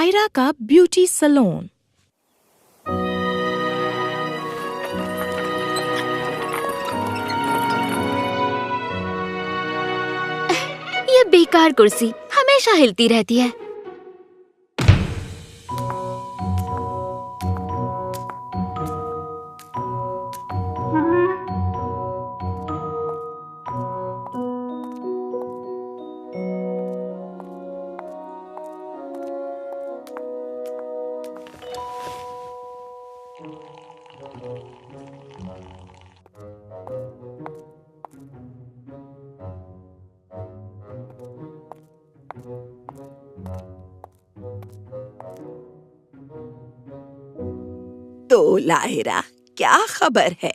Lyra का beauty salon. ये बेकार कुर्सी हमेशा हिलती रहती है। तो लायरा, क्या खबर है?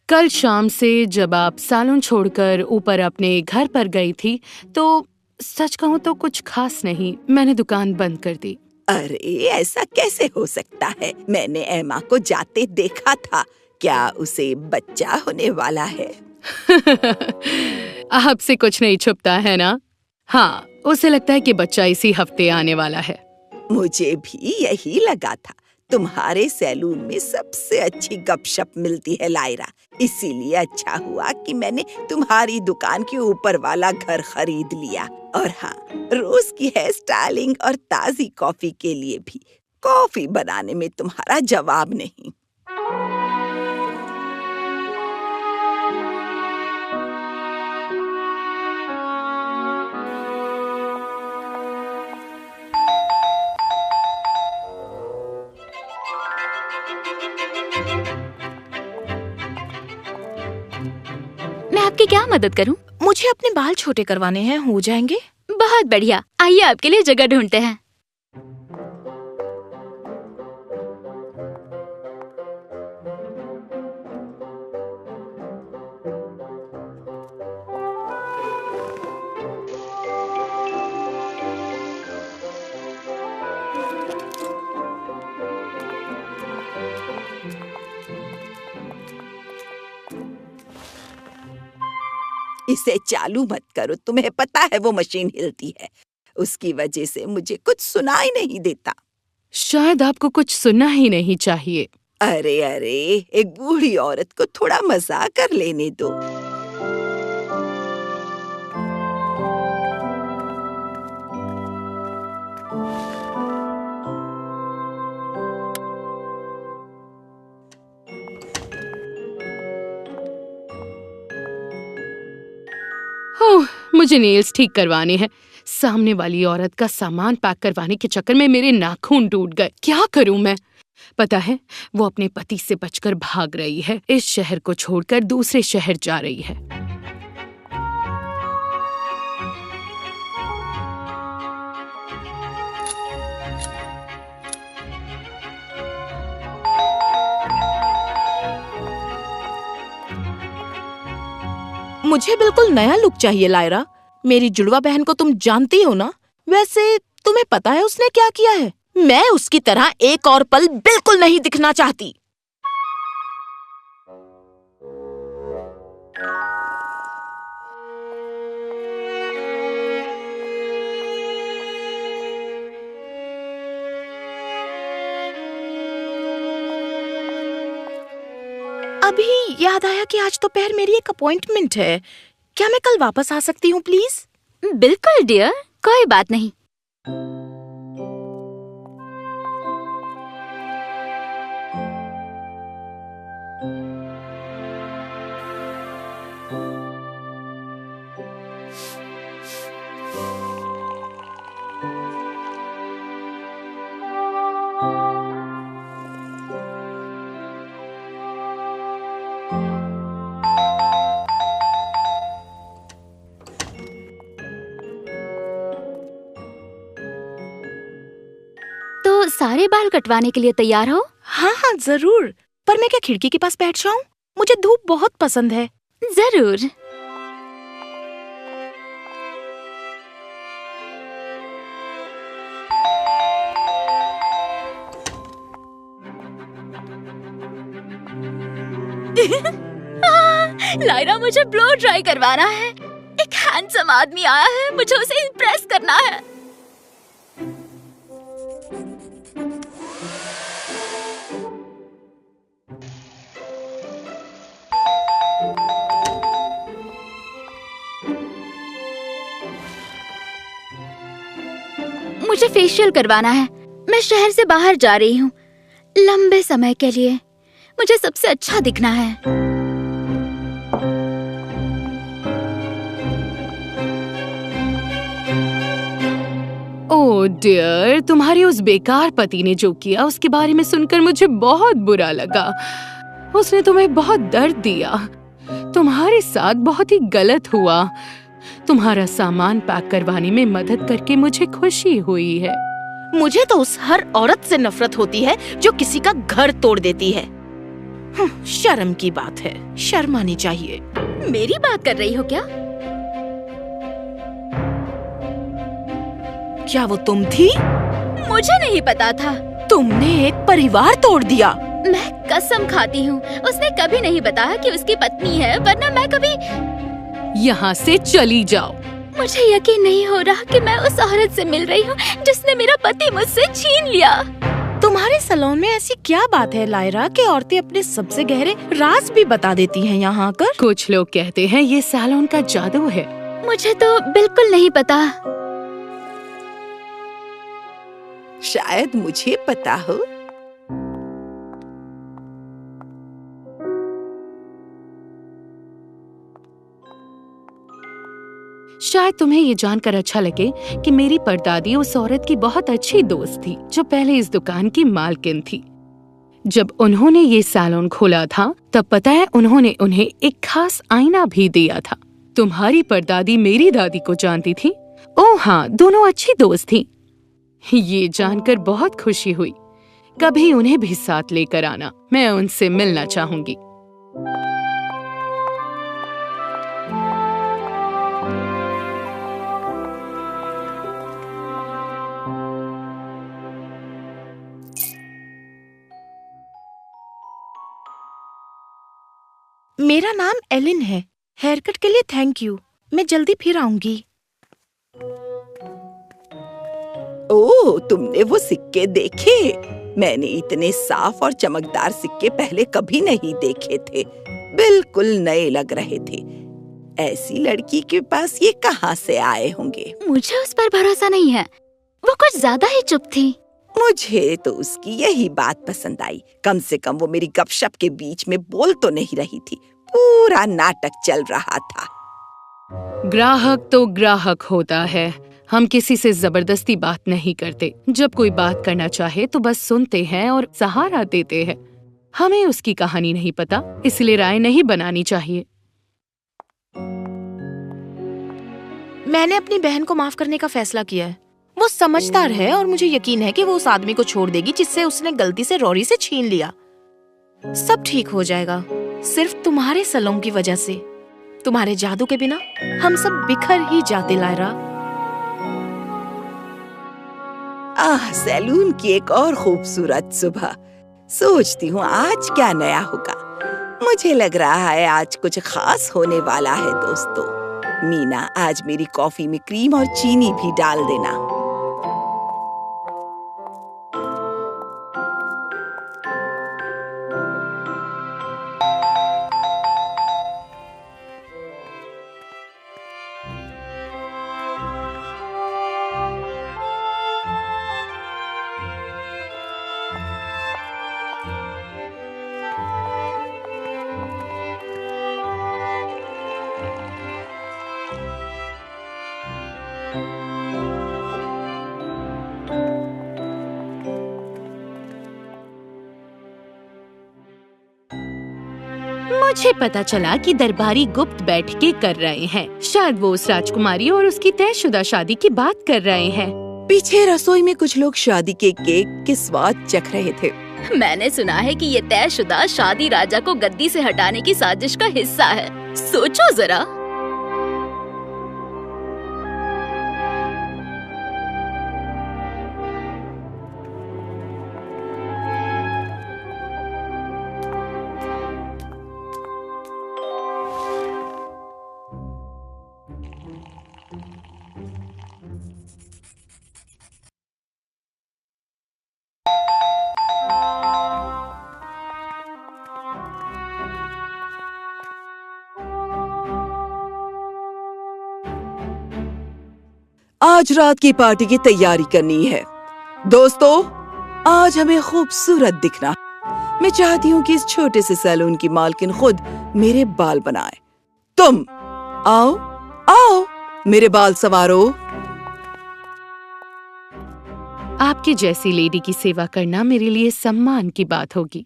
कल शाम से जब आप सैलून छोड़कर ऊपर अपने घर पर गई थी तो सच कहूँ तो कुछ खास नहीं, मैंने दुकान बंद कर दी। अरे ऐसा कैसे हो सकता है? मैंने एमा को जाते देखा था। क्या उसे बच्चा होने वाला है? आपसे कुछ नहीं छुपता है ना? हाँ, उसे लगता है कि बच्चा इसी हफ्ते आने वाला है। मुझे भी यही लगा था। तुम्हारे सैलून में सबसे अच्छी गपशप मिलती है लायरा, इसीलिए अच्छा हुआ कि मैंने तुम्हारी दुकान के ऊपर वाला घर खरीद लिया। और हाँ, रोज की हेयर स्टाइलिंग और ताजी कॉफी के लिए भी। कॉफी बनाने में तुम्हारा जवाब नहीं। मैं आपकी क्या मदद करूं? मुझे अपने बाल छोटे करवाने हैं, हो जाएंगे? बहुत बढ़िया, आइए आपके लिए जगह ढूंढते हैं। इसे चालू मत करो, तुम्हें पता है वो मशीन हिलती है। उसकी वजह से मुझे कुछ सुनाई नहीं देता। शायद आपको कुछ सुनना ही नहीं चाहिए। अरे अरे, एक बूढ़ी औरत को थोड़ा मजाक कर लेने दो। ओह, मुझे नेल्स ठीक करवाने हैं। सामने वाली औरत का सामान पैक करवाने के चक्कर में मेरे नाखून टूट गए। क्या करूं मैं? पता है, वो अपने पति से बचकर भाग रही है। इस शहर को छोड़कर दूसरे शहर जा रही है। मुझे बिल्कुल नया लुक चाहिए लायरा। मेरी जुड़वा बहन को तुम जानती हो ना? वैसे तुम्हें पता है उसने क्या किया है? मैं उसकी तरह एक और पल बिल्कुल नहीं दिखना चाहती। अभी याद आया कि आज दोपहर मेरी एक अपॉइंटमेंट है। क्या मैं कल वापस आ सकती हूँ प्लीज? बिल्कुल डियर, कोई बात नहीं। तो सारे बाल कटवाने के लिए तैयार हो? हाँ हाँ जरूर। पर मैं क्या खिड़की के पास बैठ जाऊँ? मुझे धूप बहुत पसंद है। जरूर। लायरा, मुझे ब्लो ड्राई करवाना है। एक हैंडसम आदमी आया है, मुझे उसे इम्प्रेस करना है। मुझे फेशियल करवाना है। मैं शहर से बाहर जा रही हूँ लंबे समय के लिए। मुझे सबसे अच्छा दिखना है। ओह डियर, तुम्हारे उस बेकार पति ने जो किया उसके बारे में सुनकर मुझे बहुत बुरा लगा। उसने तुम्हें बहुत दर्द दिया। तुम्हारे साथ बहुत ही गलत हुआ। तुम्हारा सामान पैक करवाने में मदद करके मुझे खुशी हुई है। मुझे तो उस हर औरत से नफरत होती है जो किसी का घर तोड़ देती है। शर्म की बात है, शर्म आनी चाहिए। मेरी बात कर रही हो क्या? क्या वो तुम थी? मुझे नहीं पता था। तुमने एक परिवार तोड़ दिया। मैं कसम खाती हूँ उसने कभी नहीं बताया कि उसकी पत्नी है, वरना मैं कभी। यहाँ से चली जाओ। मुझे यकीन नहीं हो रहा कि मैं उस औरत से मिल रही हूँ जिसने मेरा पति मुझसे छीन लिया। तुम्हारे सैलून में ऐसी क्या बात है लायरा कि औरतें अपने सबसे गहरे राज भी बता देती हैं यहाँ आकर? कुछ लोग कहते हैं ये सैलून का जादू है। मुझे तो बिल्कुल नहीं पता। शायद मुझे पता हो। शायद तुम्हें ये जानकर अच्छा लगे कि मेरी परदादी उस औरत की बहुत अच्छी दोस्त थी जो पहले इस दुकान की मालकिन थी। जब उन्होंने ये सैलून खोला था तब पता है उन्होंने उन्हें एक खास आईना भी दिया था। तुम्हारी परदादी मेरी दादी को जानती थी। ओह हाँ, दोनों अच्छी दोस्त थी। ये जानकर बहुत खुशी हुई। कभी उन्हें भी साथ लेकर आना, मैं उनसे मिलना चाहूंगी। मेरा नाम एलिन है। हेयरकट के लिए थैंक यू। मैं जल्दी फिर आऊंगी। ओह, तुमने वो सिक्के देखे? मैंने इतने साफ और चमकदार सिक्के पहले कभी नहीं देखे थे। बिल्कुल नए लग रहे थे। ऐसी लड़की के पास ये कहाँ से आए होंगे? मुझे उस पर भरोसा नहीं है। वो कुछ ज्यादा ही चुप थी। मुझे तो उसकी यही बात पसंद आई। कम से कम वो मेरी गपशप के बीच में बोल तो नहीं रही थी। पूरा नाटक चल रहा था। ग्राहक तो ग्राहक होता है। हम किसी से जबरदस्ती बात नहीं करते। जब कोई बात करना चाहे तो बस सुनते हैं और सहारा देते हैं। हमें उसकी कहानी नहीं पता, इसलिए राय नहीं बनानी चाहिए। मैंने अपनी बहन को माफ करने का फैसला किया है। वो समझदार है और मुझे यकीन है कि वो उस आदमी को छोड़ देगी जिससे उसने गलती से रोरी से छीन लिया। सब ठीक हो जाएगा, सिर्फ तुम्हारे सैलून की वजह से। तुम्हारे जादू के बिना हम सब बिखर ही जाते लायरा। सैलून की एक और खूबसूरत सुबह। सोचती हूँ आज क्या नया होगा। मुझे लग रहा है आज कुछ खास होने वाला है दोस्तों। मीना, आज मेरी कॉफी में क्रीम और चीनी भी डाल देना। मुझे पता चला कि दरबारी गुप्त बैठकें कर रहे हैं। शायद वो उस राजकुमारी और उसकी तयशुदा शादी की बात कर रहे हैं। पीछे रसोई में कुछ लोग शादी के केक के स्वाद चख रहे थे। मैंने सुना है कि ये तयशुदा शादी राजा को गद्दी से हटाने की साजिश का हिस्सा है। सोचो जरा। आज रात की पार्टी की तैयारी करनी है। दोस्तों, आज हमें खूबसूरत दिखना। मैं चाहती हूँ कि इस छोटे से सैलून की मालकिन खुद मेरे बाल बनाए। तुम आओ आओ, मेरे बाल संवारो। आपकी जैसी लेडी की सेवा करना मेरे लिए सम्मान की बात होगी।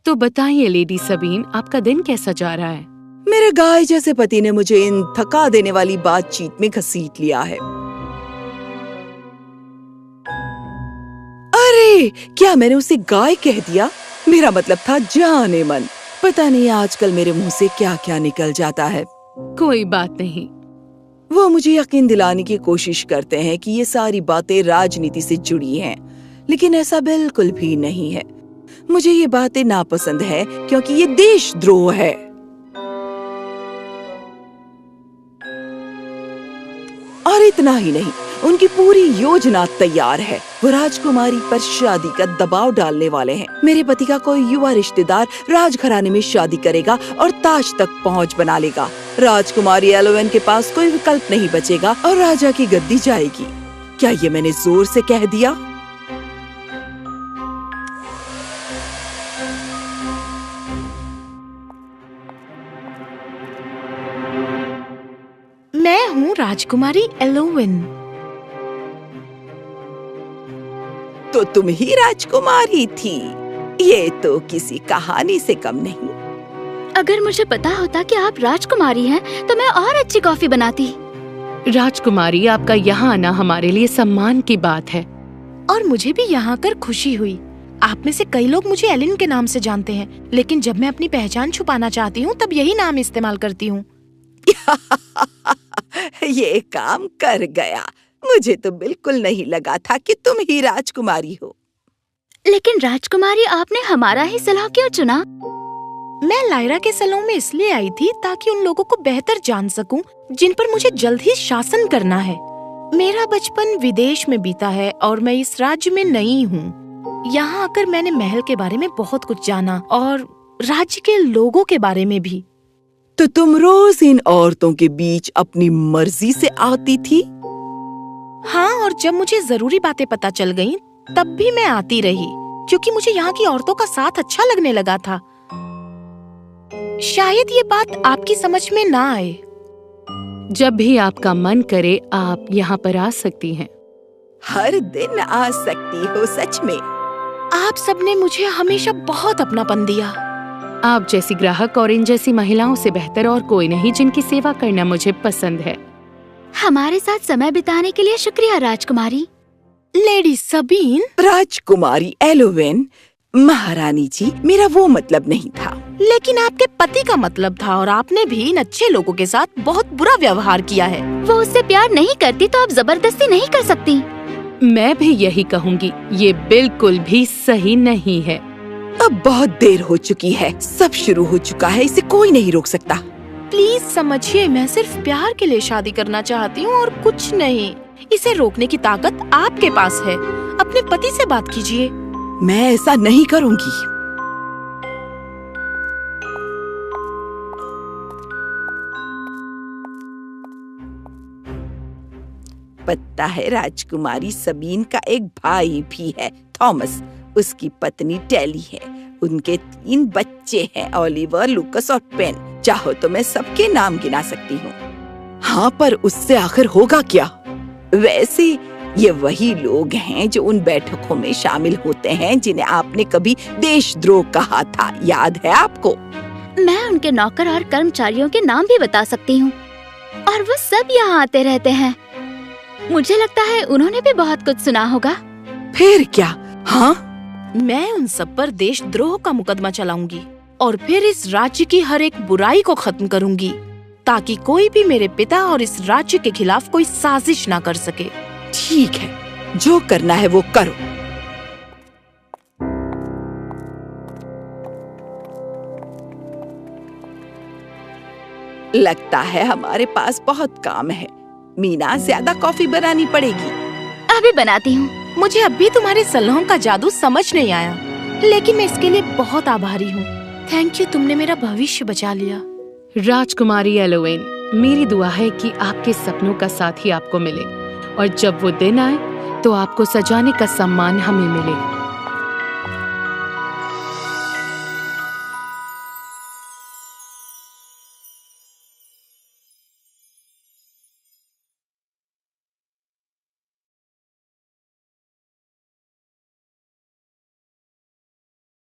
तो बताइए लेडी सबीन, आपका दिन कैसा जा रहा है? मेरे गाय जैसे पति ने मुझे इन थका देने वाली बातचीत में घसीट लिया है। अरे, क्या मैंने उसे गाय कह दिया? मेरा मतलब था जाने मन। पता नहीं आजकल मेरे मुंह से क्या क्या निकल जाता है। कोई बात नहीं। वो मुझे यकीन दिलाने की कोशिश करते हैं कि ये सारी बातें राजनीति से जुड़ी हैं, लेकिन ऐसा बिल्कुल भी नहीं है। मुझे ये बातें नापसंद है क्योंकि ये देशद्रोह है। और इतना ही नहीं, उनकी पूरी योजना तैयार है। वो राजकुमारी पर शादी का दबाव डालने वाले हैं। मेरे पति का कोई युवा रिश्तेदार राजघराने में शादी करेगा और ताज तक पहुंच बना लेगा। राजकुमारी एलोवेन के पास कोई विकल्प नहीं बचेगा और राजा की गद्दी जाएगी। क्या ये मैंने जोर से कह दिया? मैं हूँ राजकुमारी एलोवेन। तो तुम ही राजकुमारी थी। ये तो किसी कहानी से कम नहीं। अगर मुझे पता होता कि आप राजकुमारी हैं, तो मैं और अच्छी कॉफी बनाती। राजकुमारी, आपका यहाँ आना हमारे लिए सम्मान की बात है। और मुझे भी यहाँ आकर खुशी हुई। आप में से कई लोग मुझे एलिन के नाम से जानते हैं, लेकिन जब मैं अपनी पहचान छुपाना चाहती हूँ तब यही नाम इस्तेमाल करती हूँ। ये काम कर गया। मुझे तो बिल्कुल नहीं लगा था कि तुम ही राजकुमारी हो। लेकिन राजकुमारी, आपने हमारा ही सलाह क्यों चुना? मैं लायरा के सलों में इसलिए आई थी ताकि उन लोगों को बेहतर जान सकूं जिन पर मुझे जल्द ही शासन करना है। मेरा बचपन विदेश में बीता है और मैं इस राज्य में नई हूँ। यहाँ आकर मैंने महल के बारे में बहुत कुछ जाना और राज्य के लोगों के बारे में भी। तो तुम रोज इन औरतों के बीच अपनी मर्जी से आती थी? हाँ, और जब मुझे जरूरी बातें पता चल गईं, तब भी मैं आती रही, क्योंकि मुझे यहाँ की औरतों का साथ अच्छा लगने लगा था। शायद ये बात आपकी समझ में ना आए। जब भी आपका मन करे आप यहाँ पर आ सकती हैं। हर दिन आ सकती हो, सच में। आप सबने मुझे हमेशा बहुत अपनापन दिया। आप जैसी ग्राहक और इन जैसी महिलाओं से बेहतर और कोई नहीं जिनकी सेवा करना मुझे पसंद है। हमारे साथ समय बिताने के लिए शुक्रिया राजकुमारी। लेडी सबीन। राजकुमारी एलोवेन, महारानी जी, मेरा वो मतलब नहीं था। लेकिन आपके पति का मतलब था और आपने भी इन अच्छे लोगों के साथ बहुत बुरा व्यवहार किया है। वो उससे प्यार नहीं करती तो आप जबरदस्ती नहीं कर सकती। मैं भी यही कहूँगी, ये बिल्कुल भी सही नहीं है। अब बहुत देर हो चुकी है, सब शुरू हो चुका है, इसे कोई नहीं रोक सकता। प्लीज समझिए, मैं सिर्फ प्यार के लिए शादी करना चाहती हूँ और कुछ नहीं। इसे रोकने की ताकत आपके पास है। अपने पति से बात कीजिए। मैं ऐसा नहीं करूँगी। पता है, राजकुमारी सबीन का एक भाई भी है, थॉमस। उसकी पत्नी टेली है। उनके 3 बच्चे हैं, ओलिवर, लुकस और पेन। चाहो तो मैं सबके नाम गिना सकती हूँ। हाँ, पर उससे आखिर होगा क्या? वैसे ये वही लोग हैं जो उन बैठकों में शामिल होते हैं जिन्हें आपने कभी देशद्रोह कहा था, याद है आपको? मैं उनके नौकर और कर्मचारियों के नाम भी बता सकती हूँ, और वो सब यहाँ आते रहते हैं। मुझे लगता है उन्होंने भी बहुत कुछ सुना होगा। फिर क्या? हाँ, मैं उन सब पर देशद्रोह का मुकदमा चलाऊंगी और फिर इस राज्य की हर एक बुराई को खत्म करूंगी, ताकि कोई भी मेरे पिता और इस राज्य के खिलाफ कोई साजिश ना कर सके। ठीक है, जो करना है वो करो। लगता है हमारे पास बहुत काम है। मीना, ज्यादा कॉफी बनानी पड़ेगी। अभी बनाती हूँ। मुझे अब भी तुम्हारे सलाहों का जादू समझ नहीं आया, लेकिन मैं इसके लिए बहुत आभारी हूँ। थैंक यू, तुमने मेरा भविष्य बचा लिया। राजकुमारी एलोवेन, मेरी दुआ है कि आपके सपनों का साथी आपको मिले और जब वो दिन आए तो आपको सजाने का सम्मान हमें मिले।